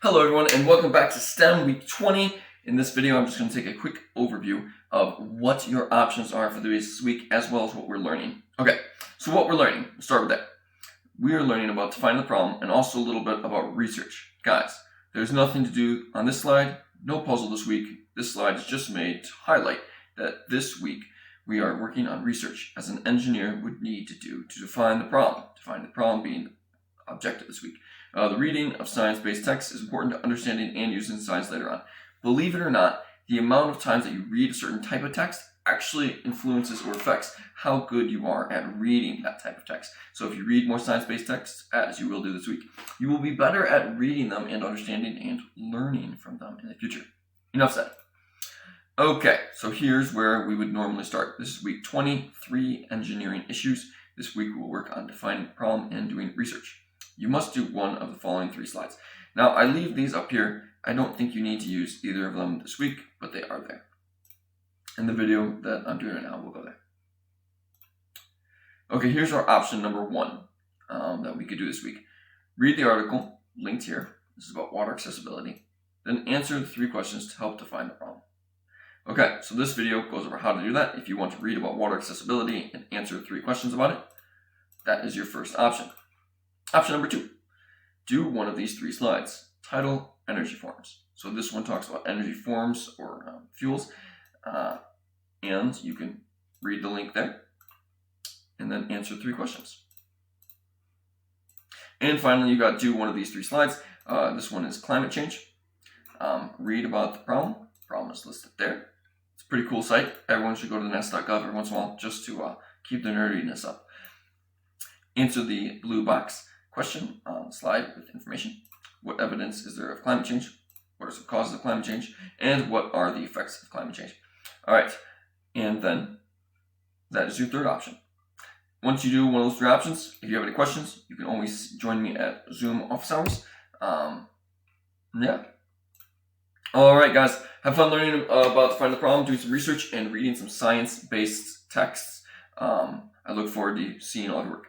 Hello everyone and welcome back to STEM Week 20. In this video I'm just going to take a quick overview of what your options are for this week as well as what we're learning. Okay, so what we're learning, we'll start with that. We are learning about defining the problem and also a little bit about research. Guys, there's nothing to do on this slide, no puzzle this week. This slide is just made to highlight that this week we are working on research as an engineer would need to do to define the problem. Define the problem being the objective this week. The reading of science-based texts is important to understanding and using science later on. Believe it or not, the amount of times that you read a certain type of text actually influences or affects how good you are at reading that type of text. So if you read more science-based texts, as you will do this week, you will be better at reading them and understanding and learning from them in the future. Enough said. Okay, so here's where we would normally start. This is week 23, engineering issues. This week we'll work on defining the problem and doing research. You must do one of the following 3 slides. Now, I leave these up here. I don't think you need to use either of them this week, but they are there. And the video that I'm doing right now will go there. Okay, here's our option number 1 that we could do this week. Read the article linked here. This is about water accessibility. Then answer the 3 questions to help define the problem. Okay, so this video goes over how to do that. If you want to read about water accessibility and answer 3 questions about it, that is your first option. Option number 2, do one of these 3 slides. Title, energy forms. So this one talks about energy forms or fuels, and you can read the link there and then answer 3 questions. And finally, you got to do one of these 3 slides. This one is climate change. Read about the problem. The problem is listed there. It's a pretty cool site. Everyone should go to the nest.gov every once in a while just to keep their nerdiness up. Answer the blue box question slide with information. What evidence is there of climate change? What are some causes of climate change? And what are the effects of climate change? All right, and then that is your third option. Once you do one of those 3 options, if you have any questions, you can always join me at Zoom office hours. Yeah. All right, guys, have fun learning about defining the problem, doing some research, and reading some science-based texts. I look forward to seeing all your work.